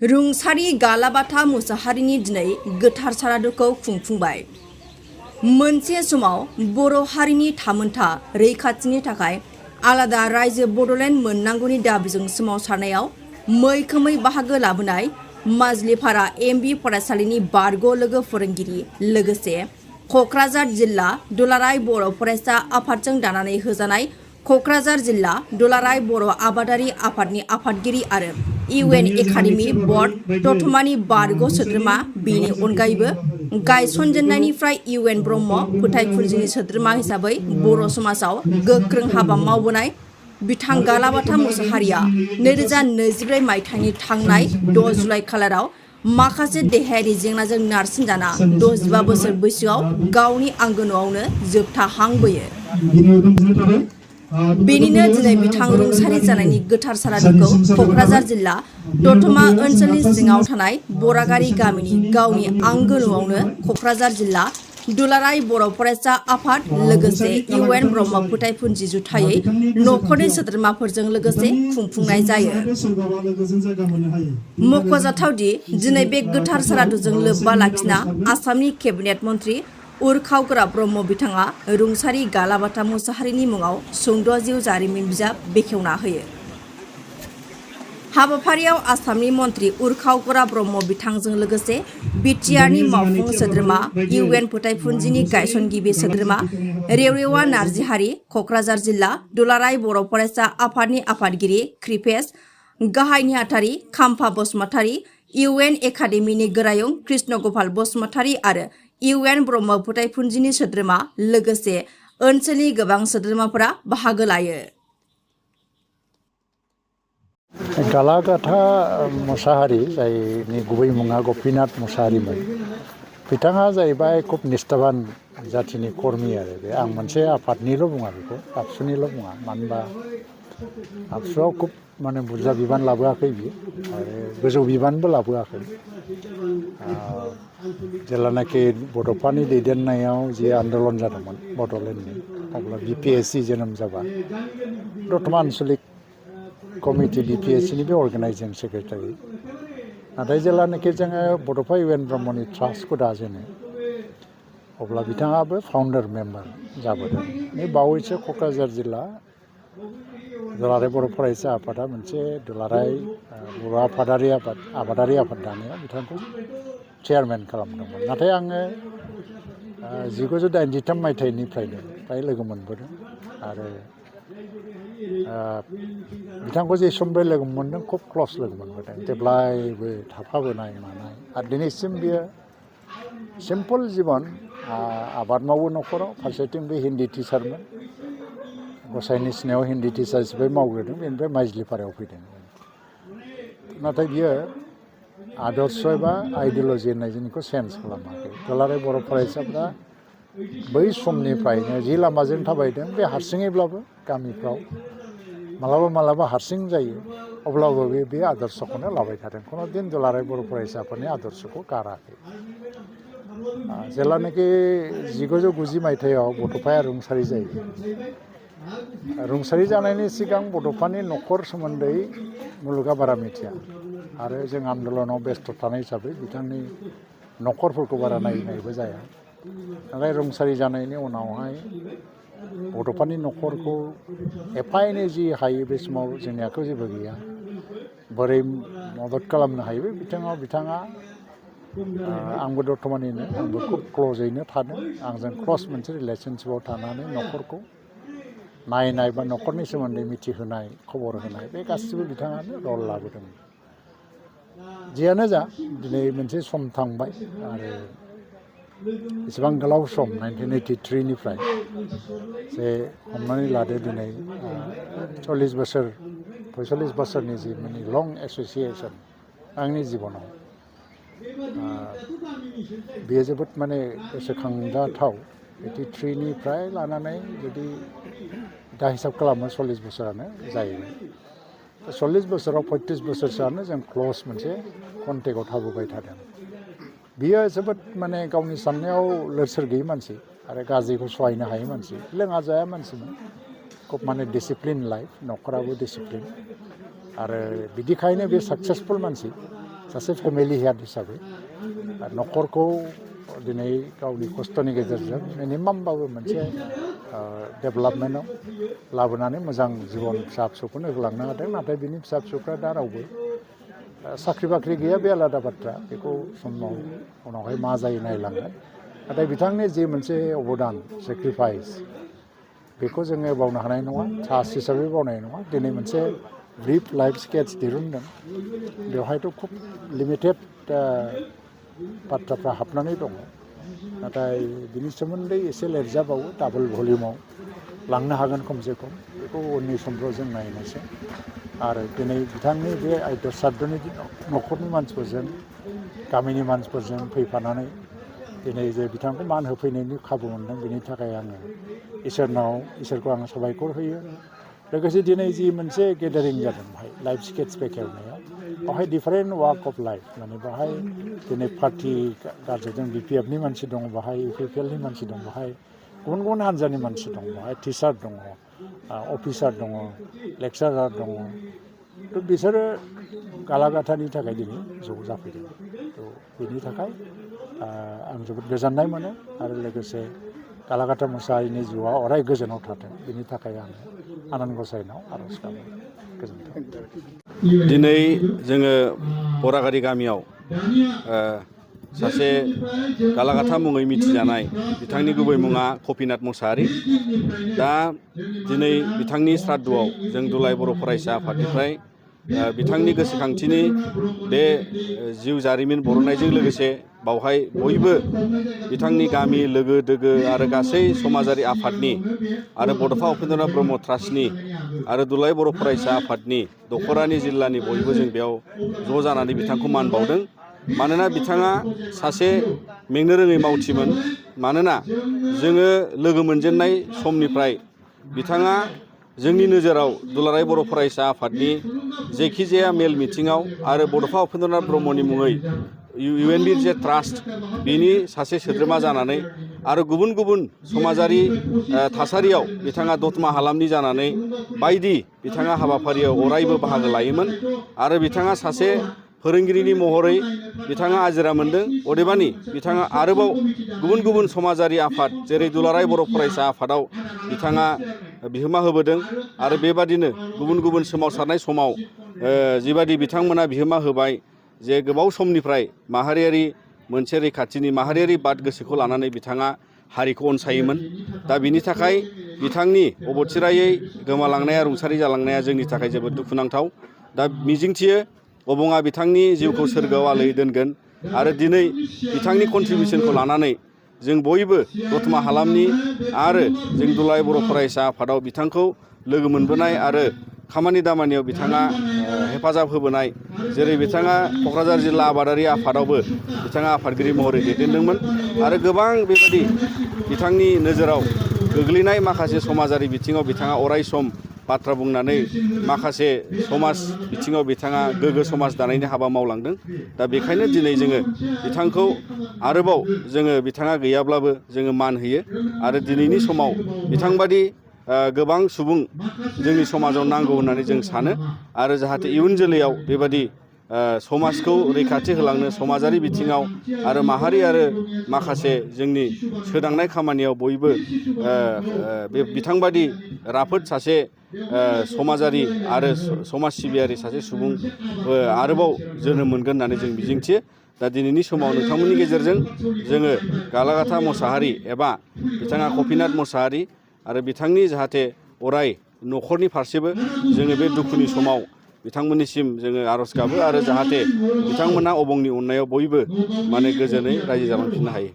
रुंसारि गालाबाथा मुसाहारिनि दिनै गोथार सारादुखौ खुंफुंबाय। मोनसे समाव बर' हारिनि थामोनथा रैखाथिनि थाखाय आलादा रायजो बड'लेण्ड मोननांगौनि दाबिजों सोमावसारनायाव मैखोमै बाहागो लाबोनाय माजलिपारा एमबि फरायसालिनि बारग' लोगो फोरोंगिरि लोगोसे क'क्राझार जिल्ला दुलाराय बर' फरायसा आफादजों दानानै होजानाय क'क्राझार जिल्ला दुलाराय बर' आबादारि आफादनि आफादगिरि आरो UN एकाडेमि बर्ड दतमानि बारग' सोद्रोमा बेनि अनगायैबो गायसनजेननायनिफ्राय UN ब्रह्म फोथायफुरजिनि सोद्रोमा हिसाबै बर' समाजाव गोख्रों हाबा मावबोनाय बिथां गालाबाथा मुसाहारिया 2024 मायथाइनि थांनाय 6 जुलाइ खालाराव माखासे देहायारि जेंनाजों नारसिनजाना 65 बोसोर बैसोआव गावनि आंगो न'आवनो जोबथा हां बोयो। बेनिनो दिनै बिथां रुंसारि जानायनि गोथार सारादुखौ क'क्राझार जिल्ला दतमा ओनसोलनि सिङाव थानाय बरागारि गामिनि गावनि आंगो न'आवनो क'क्राझार जिल्ला दुलाराय बर' फरायसा आफाद लोगोसे UN ब्रह्म फोथायफुरजि जुथायै नखरनि सोद्रोमाफोरजों लोगोसे खुंफुंनाय जायो। मख'जाथावदि दिनै बे गोथार सारादुजों लोब्बा लाखिना आसामनि केबिनेट मन्त्रि उरखावगोरा ब्रह्म बिथाङा रुंसारि गालाबाथा मुसाहारिनि मुङाव सुंद' जिउ जारिमिन बिजाब बेखेवना होयो। हाबाफारियाव आसामनि मन्त्रि उरखावगोरा ब्रह्म बिथांजों लोगोसे बिटिआरनि मावफुं सोद्रोमा UN फोथायफुरजिनि गायसनगिरि सोद्रोमा रेवरेवा नार्जिहारि, क'क्राझार जिल्ला दुलाराय बर' फरायसा आफादनि आफादगिरि कृपेश गाहाय नेहाथारि खाम्फा बसुमतारी, UN एकाडेमिनि गोरायुं कृष्ण गपाल बसुमतारी आरो UN ब्रह्म फोथायफुरजिनि सोद्रोमा लोगोसे ओनसोलनि गोबां सोद्रोमाफोरा बाहागो लायो। गालाबाथा मुसाहारि जायनि गुबै मुङा गपिनाथ मुसाहारिमोन, बिथाङा जाहैबाय खुब निष्ठाबान जाथिनि कर्मि आरो बे आं मोनसे आफादनिल' बुङा, बेखौ आबसुनिल' बुङा, मानो होनबा आबसुआव खुब बुरजा बिबान लाबोआखै बियो आरो गोजौ बिबानबो लाबोआखै। जेब्लानाखि बड'फानि दैदेननायाव जि आन्दलन जादोंमोन बड'लेण्डनि, अब्ला BPSC जोनोम जाबा दतमा आन्सलिक कमिटि BPSCनि बे अर्गेनाइजिं सेक्रेटारि। नाथाय जेब्लानाखि जोङो बड'फा UN ब्रह्मनि ट्रास्टखौ दाजेनो अब्ला बिथाङाबो फाउन्डार मेम्बार जाबोदों। बे बावैसो क'क्राझार जिल्ला दुलाराय बर' फरायसा आफादा मोनसे दुलाराय बर' आबादारि आफाद दानायाव बिथांखौ चेयारमेन खालामदोंमोन। नाथाय आङो 1983 मायथाइनिफ्रायनो फ्राय लोगो मोनबोदों आरो बिथांखौ जे समबो लोगो मोनदों खुब क्लस लोगो मोनबोदों, जेब्लायबो थाफाबोनाय मानाय आरो दिनैसिम बियो सिम्पल जिबन, आबाद मावो न'खराव, फारसेथिं बे हिन्दी टिचारमोन, गसाइनि सिनायाव हिन्दी टिचार हिसाबै मावग्रोदों, बेनिफ्राय माजलिपारायाव फैदों। नाथाय बियो आदर्श एबा आइडिय'लजि होननाय जिनिसखौ चेन्ज खालामाखै। दुलाराय बर' फरायसाफ्रा बै समनिफ्रायनो जि लामाजों थाबायदों, बे हारसिङैब्लाबो गामिफ्राव मालाबा हारसिं जायो, अब्लाबो बे आदर्शखौनो लाबाय थादों। खुनु दिन दुलाराय बर' फरायसाफोरनि आदर्शखौ गाराखै। जेब्लानाखि 1990 मायथाइयाव बड'फाया रुंसारि जायो, रुंसारि जानायनि सिगां बड'फानि न'खर सोमोन्दै मुलुगा बारा मिथिया आरो जों आन्दलनाव बेस्थ' थानाय हिसाबै बिथांनि न'खरफोरखौ बारा नायनायबो जाया। नाथाय रुंसारि जानायनि उनावहाय बड'फानि न'खरखौ एफा एनै जि हायो, बे समाव जोंनि आखायाव जेबो गैया, बोरै मदद खालामनो हायो बे बिथाङा आंबो दतमानिनो, आंबो खुब क्ल'जैनो थादों, आंजों क्ल'स मोनसे रिलेसनशिपआव थानानै न'खरखौ नायनाय बा न'खरनि सोमोन्दै मिथिहोनाय, खबर होनाय, बे गासिबो बिथाङानो रल लाबोदों। जियानो जा, दिनै मोनसे सम थांबाय आरो एसेबां गोलाव सम 1983निफ्राय जे हमनानै लादो दिनै 45 बोसोरनि जि लं एस'सियेसन आंनि जिबनाव, बेयो जोबोद गोसोखांजाथाव। 83निफ्राय लानानै जुदि दा हिसाब खालामो 40 बोसोरानो जायो। 40 बोसोराव 35 बोसोरसोआनो जों क्ल'स मोनसे कन्टेक्टआव थाबोबाय थादों। बियो जोबोद गावनि साननायाव लोरसोर गैयै मानसि आरो गाज्रिखौ सहायनो हायै मानसि, लोङा जाया मानसिमोन, खुब डिसिप्लिन लाइफ, न'खराबो डिसिप्लिन आरो बिदिखायनो बे साक्सेसफुल मानसि। सासे फेमिलि हेड हिसाबै न'खरखौ दिनै गावनि खस्थ'नि गेजेरजों मिनिमामबाबो मोनसे डेभेलपमेन्टआव लाबोनानै मोजां जिबन फिसा फिसौखौनो होलांनो हादों। नाथाय बिनि फिसा फिसौफ्रा दा रावबो साख्रि बाख्रि गैया, बे आलादा बाथ्रा, बेखौ समाव उनावहाय मा जायो नायलांगोन। नाथाय बिथांनि जि मोनसे अबदान सेक्रिफाइस, बेखौ जोङो बावनो हानाय नङा, साहस हिसाबै बावनाय नङा। दिनै मोनसे ब्रिफ लाइफ स्केट्स दिरुनदों, बेवहायथ' खुब लिमिटेड बाथ्राफ्रा हाबनानै दङ। नाथाय बिनि सोमोन्दै एसे लिरजाबावो, डाबल भलिउमाव लांनो हागोन खमसे खम, बेखौ उननि समफ्राव जों नायनोसै। आरो दिनै बिथांनि बे आयदा साद्दनि न'खरनि मानसिफोरजों, गामिनि मानसिफोरजों फैफानानै दिनै जे बिथांखौ मान होफैनायनि खाबु मोनदों, बेनि थाखाय आङो इसोरखौ आङो साबायखर होयो। लोगोसे दिनै जि मोनसे गेदारिं जादों बेहाय लाइफ स्केट्स बेखेवनायाव, बेवहाय डिफारेन्ट वाक अफ लाइफ, माने बेवहाय दिनै पार्टि गारजेजों BPFनि मानसि दङ, बेवहाय UPPLनि मानसि दं, बेवहाय गुबुन गुबुन हान्जानि मानसि दं, बेवहाय टिचार दङ, अफिसार दङ, लेक्सारार दङ। थ' बिसोरो गालागाथानि थाखाय दिनै ज' जाफैदों। थ' बेनि थाखाय आं जोबोद गोजोननाय मोनो। आरो लोगोसे गालागाथा मुसाहारिनि जिउआ अराय गोजोनाव थाथों, बेनि थाखाय आं आनान गसाइनाव आर'ज गाबो। गोजोन्थों। दिनै जोङो बरागारि गामियाव सासे गालागाथा मुङै मिथिजानाय, बिथांनि गुबै मुङा कपिनाथ मुसाहारि। दा दिनै बिथांनि श्राद्धआव जों दुलाराय बर' फरायसा आफादनिफ्राय बिथांनि गोसोखांथिनि बे जिउ जारिमिन बरननायजों लोगोसे बावहाय बयबो बिथांनि गामि, लोगो दोगो आरो गासै समाजारि आफादनि आरो बड'फा उपेन्द्रनाथ ब्रह्म ट्रास्टनि आरो दुलाराय बर' फरायसा आफादनि दख'रानि जिल्लानि बयबो जों बेयाव ज' जानानै बिथांखौ मान बावदों। मानोना बिथाङा सासे मेंनो रोङै मावथिमोन। मानोना जोङो लोगो मोनजेननाय समनिफ्राय बिथाङा जोंनि नोजोराव दुलाराय बर' फरायसा आफादनि जायखिजाया मेल मिथिङाव आरो बड'फा उपेन्द्रनाथ ब्रह्मनि मुङै UNBJ ट्रास्ट, बिनि सासे सोद्रोमा जानानै आरो गुबुन गुबुन समाजारि थासारियाव बिथाङा दतमा हालामनि जानानै बायदि बिथाङा हाबाफारियाव अरायबो बाहागो लायोमोन। आरो बिथाङा सासे फोरोंगिरिनि महरै बिथाङा आजिरा मोन्दों। अदेबानि बिथाङा आरोबाव गुबुन गुबुन समाजारि आफाद जेरै दुलाराय बर' फरायसा आफादाव बिथाङा बिहोमा होबोदों। आरो बेबादिनो गुबुन गुबुन सोमावसारनाय समाव जिबादि बिथांमोना बिहोमा होबाय, जे गोबाव समनिफ्राय माहारियारि मोनसे रैखाथिनि माहारियारि बाद गोसोखौ लानानै बिथाङा हारिखौ अनसायोमोन। दा बिनि थाखाय बिथांनि अबथिरायै गोमालांनाया, रुंसारि जालांनाया जोंनि थाखाय जोबोद दुखुनांथाव। दा मिजिंथियो अबङा बिथांनि जिउखौ सोरगोआव आलोय दोनगोन। आरो दिनै बिथांनि कन्ट्रिबिउसनखौ लानानै जों बयबो दतमा हालामनि आरो जों दुलाराय बर' फरायसा आफादाव बिथांखौ लोगो मोनबोनाय आरो खामानि दामानियाव बिथाङा हेफाजाब होबोनाय, जेरै बिथाङा क'क्राझार जिल्ला आबादारि आफादावबो बिथाङा आफादगिरि महरै दैदेनदोंमोन। आरो गोबां बेबायदि बिथांनि नोजोराव गोग्लैनाय माखासे समाजारि बिथिङाव बिथाङा अराय सम बाथ्रा बुंनानै माखासे समाज बिथिङाव बिथाङा गोग्गो समाज दानायनि हाबा मावलांदों। दा बेखायनो दिनै जोङो बिथांखौ आरोबाव जोङो बिथाङा गैयाब्लाबो जोङो मान होयो। आरो दिनैनि समाव बिथांबादि गोबां सुबुं जोंनि समाजाव नांगौ होननानै जों सानो। आरो जाहाथे इयुन जोलैयाव बेबादि समाजखौ रैखाथि होलांनो, समाजारि बिथिङाव आरो माहारि आरो माखासे जोंनि सोदांनाय खामानियाव बयबो बे बिथांबादि राफोद सासे समाजारि आरो समाज सिबियारि सासे सुबुं आरोबाव जोनोम मोनगोन होननानै जों मिजिंथियो। दा दिनैनि समाव नोंथांमोननि गेजेरजों जोङो गालागाथा मुसाहारि एबा बिथाङा कपिनाथ मुसाहारि आरो बिथांनि जाहाथे अराय न'खरनि फारसेबो जोङो बे दुखुनि समाव बिथांमोननिसिम जोङो आर'ज गाबो। आरो जाहाथे बिथांमोनहा अबंनि अननायाव बयबो माने गोजोनै रायजो जालांफिननो हायो।